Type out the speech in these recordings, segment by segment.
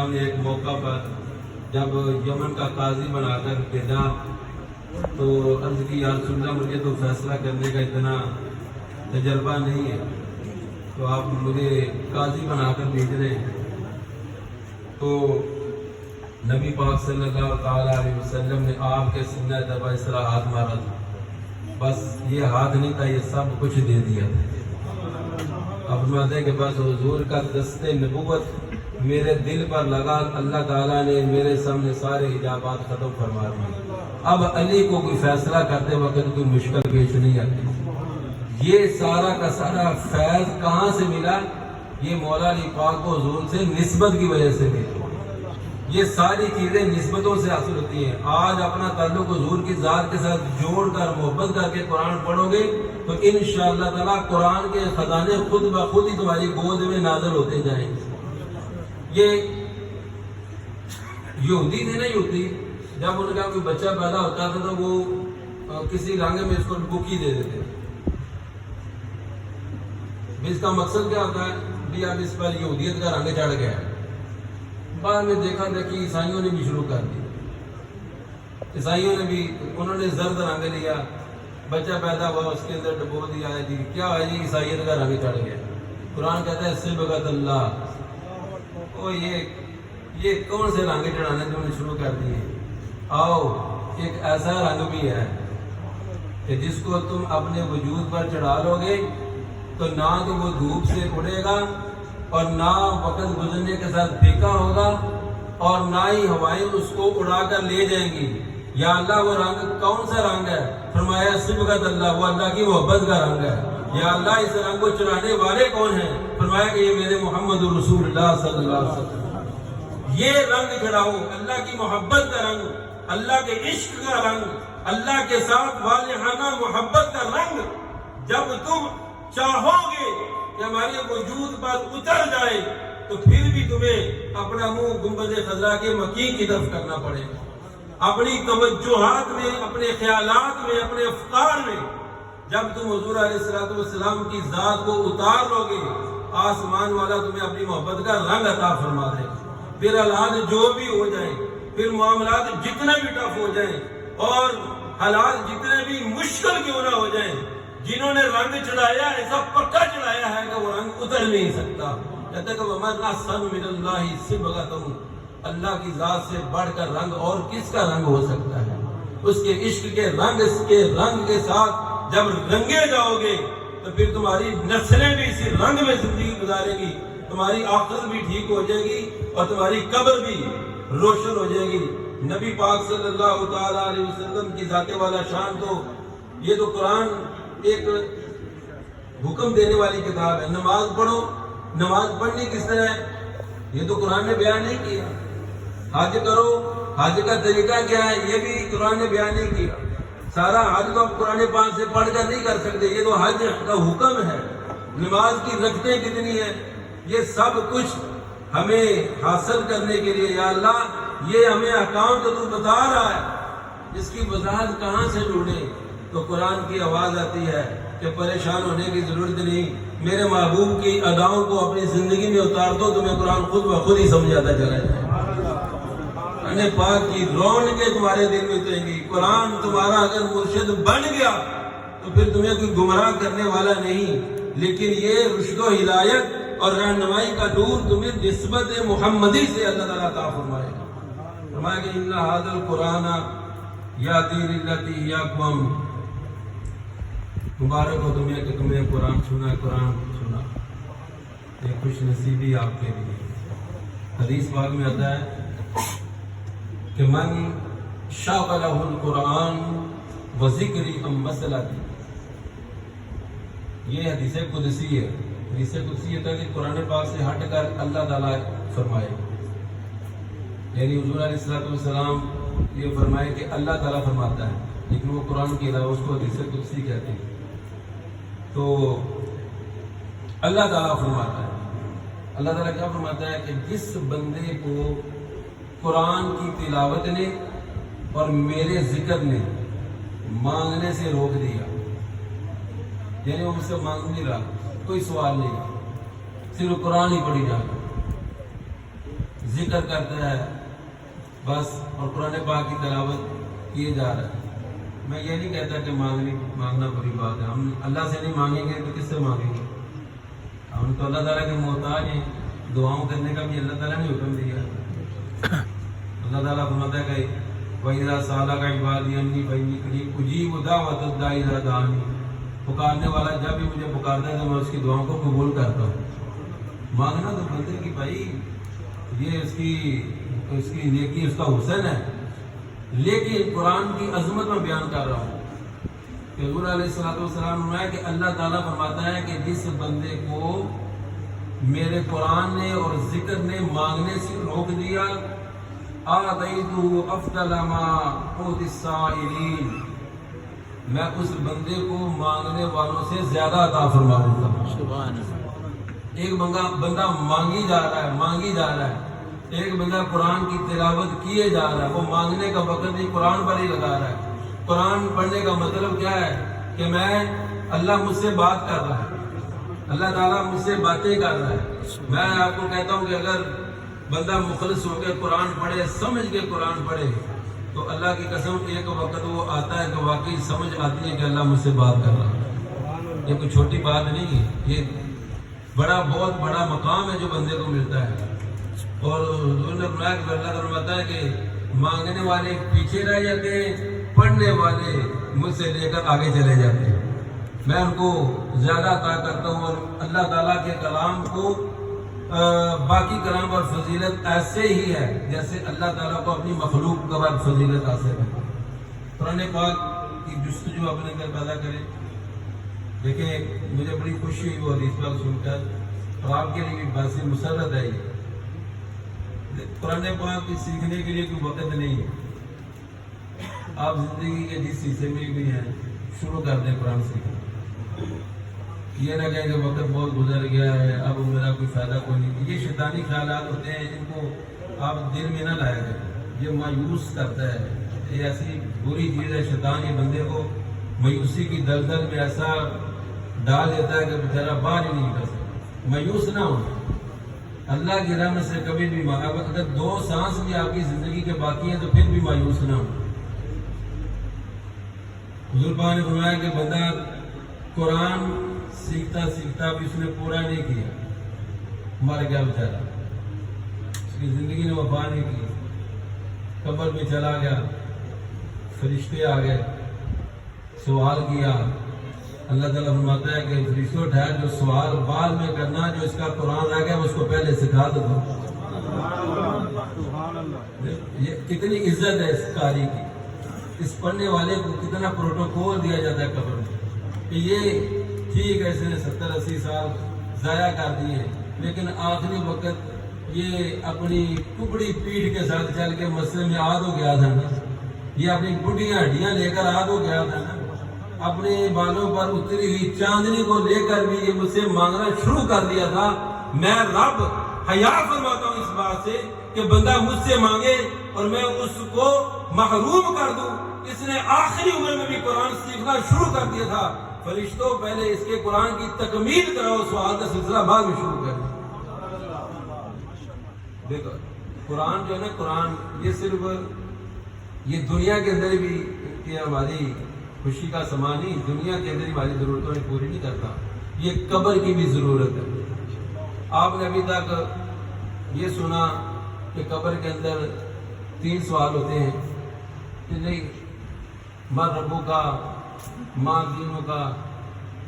نے ایک موقع پر جب یمن کا قاضی بنا کر بھیجا تو عرض کی یا رسول اللہ مجھے تو فیصلہ کرنے کا اتنا تجربہ نہیں ہے، تو آپ مجھے قاضی بنا کر بھیج رہے ہیں۔ تو نبی پاک صلی اللہ تعالیٰ علیہ وسلم نے آپ کے سینہ طرف اس طرح ہاتھ مارا تھا، بس یہ ہاتھ نہیں تھا، یہ سب کچھ دے دیا تھا۔ اب فرماتے ہیں کہ بس حضور کا دست نبوت میرے دل پر لگا، اللہ تعالیٰ نے میرے سامنے سارے حجابات ختم فرما دیے۔ اب علی کو کوئی فیصلہ کرتے وقت کوئی مشکل پیش نہیں آتی۔ یہ سارا کا سارا فیض کہاں سے ملا؟ یہ مولا علی پاک کو حضور سے نسبت کی وجہ سے ملا۔ یہ ساری چیزیں نسبتوں سے حاصل ہوتی ہیں۔ آج اپنا تعلق حضور کی ذات کے ساتھ جوڑ کر محبت کر کے قرآن پڑھو گے تو انشاءاللہ تعالیٰ قرآن کے خزانے خود بخود ہی تمہاری گود میں نازل ہوتے جائیں گے۔ یہ یہودی تھے نا، یہودی جب ان کا کوئی بچہ پیدا ہوتا تھا تو وہ کسی رنگ میں اس کو بکی دے دیتے۔ اس کا مقصد کیا ہوتا ہے؟ بھی اب اس پر یہودیت کا رنگ چڑھ گیا ہے۔ بعد میں دیکھا کہ عیسائیوں نے بھی شروع کر دیا، عیسائیوں نے بھی انہوں نے زرد رنگ لیا، بچہ پیدا ہوا اس کے اندر ڈبو دیا ہے جی، کیا ہے جی عیسائیت کا رنگ چڑھ گیا۔ قرآن کہتا ہے صبغۃ اللہ، او یہ کون سے رنگ چڑھانے جو نے شروع کر دیے؟ آؤ ایک ایسا رنگ بھی ہے کہ جس کو تم اپنے وجود پر چڑھا لو گے تو نہ تو وہ دھوپ سے اڑے گا اور نہ وقت گزرنے کے ساتھ پھیکا ہوگا اور نہ ہی ہوائیں اس کو اڑا کر لے جائیں گی۔ یا اللہ وہ رنگ کون سا رنگ ہے؟ فرمایا صبغۃ اللہ، وہ اللہ کی محبت کا رنگ ہے۔ یا اللہ اس رنگ کو چڑھانے والے کون ہیں؟ فرمایا کہ یہ میرے محمد رسول اللہ صلی اللہ علیہ وسلم۔ یہ رنگ چڑھاؤ، اللہ کی محبت کا رنگ، اللہ کے عشق کا رنگ، اللہ کے ساتھ والہانہ محبت کا رنگ۔ جب تم چاہو گے کہ ہمارے وجود پر اتر جائے تو پھر بھی تمہیں اپنا منہ گنبد خضرا کے مکین کی طرف کرنا پڑے گا۔ اپنی توجہات میں، اپنے خیالات میں، اپنے افکار میں جب تم حضور علیہ السلام کی ذات کو اتار لو گے، آسمان والا تمہیں اپنی محبت کا رنگ عطا فرما دے گا۔ پھر حالات جو بھی ہو جائیں، پھر معاملات جتنے بھی ٹف ہو جائیں اور حالات جتنے بھی مشکل کیوں نہ ہو جائیں، جنہوں نے رنگ چڑھایا ہے سب پکا چڑھایا ہے کہ وہ رنگ اتر نہیں سکتا۔ کہتے کہ وَمَنْ أَحْسَنُ مِنَ اللَّهِ صِبْغَةً، اللہ کی ذات سے بڑھ کر رنگ اور کس کا رنگ ہو سکتا ہے؟ اس کے عشق کے رنگ، اس کے رنگ کے ساتھ جب رنگے جاؤ گے تو پھر تمہاری نسلیں بھی اسی رنگ میں زندگی گزارے گی، تمہاری آخرت بھی ٹھیک ہو جائے گی اور تمہاری قبر بھی روشن ہو جائے گی۔ نبی پاک صلی اللہ تعالیٰ علیہ وسلم کی ذات والا شان، تو یہ تو قرآن ایک حکم دینے والی کتاب ہے۔ نماز پڑھو، نماز پڑھنی کس طرح ہے یہ تو قرآن نے بیان نہیں کیا۔ حج کرو، حج کا طریقہ کیا ہے یہ بھی قرآن نے بیان نہیں کیا۔ سارا حج تو آپ قرآن پاک سے پڑھ کر نہیں کر سکتے، یہ تو حج کا حکم ہے۔ نماز کی رکعتیں کتنی ہیں، یہ سب کچھ ہمیں حاصل کرنے کے لیے یا اللہ یہ ہمیں احکام تو بتا رہا ہے، اس کی وضاحت کہاں سے ڈھونڈیں؟ تو قرآن کی آواز آتی ہے کہ پریشان ہونے کی ضرورت نہیں، میرے محبوب کی اداؤں کو اپنی زندگی میں اتار دو، تمہیں قرآن خود بخود ہی سمجھاتا چلا جائے۔ پاک کی رونقیں تمہارے دل میں اتریں گی۔ قرآن تمہارا اگر مرشد بن گیا تو پھر تمہیں کوئی گمراہ کرنے والا نہیں، لیکن یہ رشد و ہدایت اور رہنمائی کا نور تمہیں نسبت محمدی سے اللہ تعالیٰ عطا فرمائے گا۔ فرمایا کہ ان ھذا القرآن یہدی للتی ہی اقوم، مبارک ہو تمہیں کہ تمہیں قرآن سنا، قرآن سنا، یہ خوش نصیبی آپ کے لیے۔ حدیث پاک میں آتا ہے کہ من شغلہ القرآن وذکری عن مسئلتی، یہ حدیث قدسی ہے۔ حدیث قدسی یہ تھا کہ قرآن پاک سے ہٹ کر اللہ تعالیٰ فرمائے، یعنی حضور علیہ السلام یہ فرمائے کہ اللہ تعالیٰ فرماتا ہے، لیکن وہ قرآن کے علاوہ اس کو حدیث قدسی کہتے ہیں۔ تو اللہ تعالیٰ فرماتا ہے، اللہ تعالیٰ کیا فرماتا ہے کہ جس بندے کو قرآن کی تلاوت نے اور میرے ذکر نے مانگنے سے روک دیا، یعنی وہ مجھ سے مانگ نہیں رہا، کوئی سوال نہیں، صرف قرآن ہی پڑھی جا رہا، ذکر کرتا ہے بس، اور قرآن پاک کی تلاوت کیے جا رہا ہے۔ میں یہ نہیں کہتا کہ مانگنا بری بات ہے، ہم اللہ سے نہیں مانگیں گے تو کس سے مانگیں گے؟ ہم تو اللہ تعالیٰ کے محتاج ہیں، دعاؤں کرنے کا بھی اللہ تعالیٰ نے حکم دیا۔ اللہ تعالیٰ فرماتا ہے کہ وَإِذَا سَأَلَكَ عِبَادِي عَنِّي فَإِنِّي قَرِيبٌ أُجِيبُ دَعْوَةَ الدَّاعِ إِذَا دَعَانِ۔ پکارنے والا جب بھی مجھے پکارتا ہے تو میں اس کی دعاؤں کو قبول کرتا ہوں۔ مانگنا تو بندے کی بھائی یہ اس کی نیکی، اس کا حسن ہے، لیکن قرآن کی عظمت میں بیان کر رہا ہوں کہ حضور علیہ السلام نے کہ اللہ تعالیٰ فرماتا ہے کہ جس بندے کو میرے قرآن نے اور ذکر نے مانگنے سے روک دیا، آتیتہ افضل ما اعطی السائلین، میں اس بندے کو مانگنے والوں سے زیادہ عطا فرما دیتا ہوں۔ سبحان اللہ۔ ایک بندہ مانگی جا رہا ہے، ایک بندہ قرآن کی تلاوت کیے جا رہا ہے، وہ مانگنے کا وقت نہیں قرآن پر ہی لگا رہا ہے۔ قرآن پڑھنے کا مطلب کیا ہے کہ میں اللہ مجھ سے بات کر رہا ہے، اللہ تعالیٰ مجھ سے باتیں کر رہا ہے۔ میں آپ کو کہتا ہوں کہ اگر بندہ مخلص ہو کے قرآن پڑھے، سمجھ کے قرآن پڑھے، تو اللہ کی قسم ایک وقت وہ آتا ہے کہ واقعی سمجھ آتی ہے کہ اللہ مجھ سے بات کر رہا ہے۔ یہ کوئی چھوٹی بات نہیں ہے، یہ بہت بڑا مقام ہے جو بندے کو ملتا ہے۔ اور حضور نے فرمایا کہ اللہ تعالیٰ فرماتا ہے کہ مانگنے والے پیچھے رہ جاتے ہیں، پڑھنے والے مجھ سے لے کر آگے چلے جاتے ہیں، میں ان کو زیادہ عطا کرتا ہوں۔ اور اللہ تعالیٰ کے کلام کو باقی کلام اور فضیلت ایسے ہی ہے جیسے اللہ تعالیٰ کو اپنی مخلوق کا بعد فضیلت حاصل ہے۔ قرآن پاک کی جستجو اپنے اندر پیدا کریں۔ دیکھیں مجھے بڑی خوشی ہوئی وہ حدیث پاک سن کر، اور آپ کے لیے بھی باعث مسرت ہے۔ قرآن پاک کی سیکھنے کے لیے کوئی وقت نہیں ہے، آپ زندگی کے جس حصے میں بھی ہیں شروع کر دیں قرآن سیکھنا۔ یہ نہ کہیں کہ وقت بہت گزر گیا ہے، اب میرا کوئی فائدہ کوئی نہیں۔ یہ شیطانی خیالات ہوتے ہیں، ان کو آپ دل میں نہ لایا کریں، یہ مایوس کرتا ہے۔ یہ ایسی بری چیز ہے، شیطان یہ بندے کو مایوسی کی دلدل میں ایسا ڈال دیتا ہے کہ بیچارہ باہر ہی نہیں کر سکتا۔ مایوس نہ ہو، اللہ کی رحمت سے کبھی بھی اگر 2 سانس بھی آپ کی زندگی کے باقی ہیں تو پھر بھی مایوس نہ ہو۔ حضور پاک نے فرمایا کہ بندہ قرآن سیکھتا بھی اس نے پورا نہیں کیا، مر گیا بیچارہ، اس کی زندگی نے وفا نہیں کی، قبر میں چلا گیا، فرشتے آ گئے، سوال کیا۔ اللہ تعالیٰ فرماتا ہے کہ فرشتوں ٹھہر، جو سوال بعد میں کرنا، جو اس کا قرآن رہ گیا اس کو پہلے سکھا دو۔ یہ کتنی عزت ہے اس قاری کی، اس پڑھنے والے کو کتنا پروٹوکول دیا جاتا ہے قبر میں کہ یہ ٹھیک ہے اس نے 70-80 سال ضائع کر دیے، لیکن آخری وقت یہ اپنی ٹکڑی پیٹھ کے ساتھ چل کے مسجد میں عاد ہو گیا تھا نا، یہ اپنی بڈھیاں ہڈیاں لے کر عاد ہو گیا تھا نا، اپنے بالوں پر اتری ہوئی چاندنی کو لے کر بھی یہ مجھ سے مانگنا شروع کر دیا تھا۔ میں رب حیا فرماتا ہوں اس بات سے کہ بندہ مجھ سے مانگے اور میں اس کو محروم کر دوں۔ اس نے آخری عمر میں بھی قرآن سیکھنا شروع کر دیا تھا۔ فرشتوں پہلے اس کے قرآن کی تکمیل کراؤ، سوال کا سلسلہ بعد میں شروع کر دیں۔ دیکھو قرآن جو ہے نا، قرآن یہ صرف یہ دنیا کے اندر بھی کہ ہماری خوشی کا سامان نہیں، دنیا کے اندر ہماری ضرورتوں میں پوری نہیں کرتا، یہ قبر کی بھی ضرورت ہے۔ آپ نے ابھی تک یہ سنا کہ قبر کے اندر 3 سوال ہوتے ہیں کہ نہیں، ماں ربوں کا، ماں دینوں کا،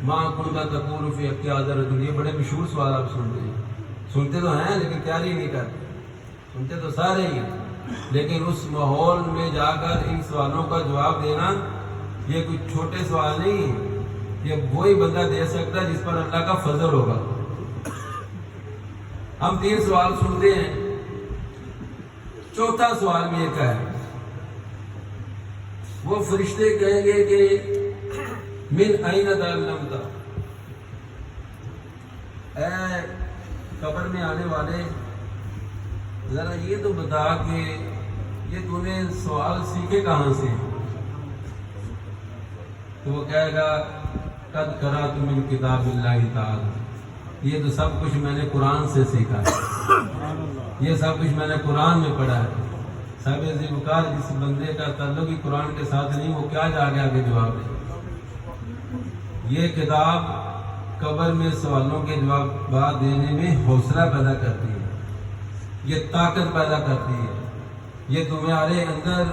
ماں کن کا تقول فی اختیار دنیا۔ یہ بڑے مشہور سوال آپ سنتے تو ہیں لیکن تیاری نہیں کرتے، سنتے تو سارے ہی ہیں، لیکن اس ماحول میں جا کر ان سوالوں کا جواب دینا یہ کوئی چھوٹے سوال نہیں، یہ وہی بندہ دے سکتا ہے جس پر اللہ کا فضل ہوگا۔ ہم 3 سوال سنتے ہیں، 4تھا سوال بھی ایک ہے، وہ فرشتے کہیں گے کہ من این تعلمت، اے قبر میں آنے والے ذرا یہ تو بتا کہ یہ تو نے سوال سیکھے کہاں سے؟ تو وہ کہے گا قد قرأت من کتاب اللہ تعالی، یہ تو سب کچھ میں نے قرآن سے سیکھا ہے۔ یہ سب کچھ میں نے قرآن میں پڑھا ہے. صاحب ذوالفقار جس بندے کا تعلق ہی قرآن کے ساتھ نہیں، وہ کیا جا کے آگے جواب دے. یہ کتاب قبر میں سوالوں کے جواب دینے میں حوصلہ پیدا کرتی ہے، یہ طاقت پیدا کرتی ہے، یہ تمہارے اندر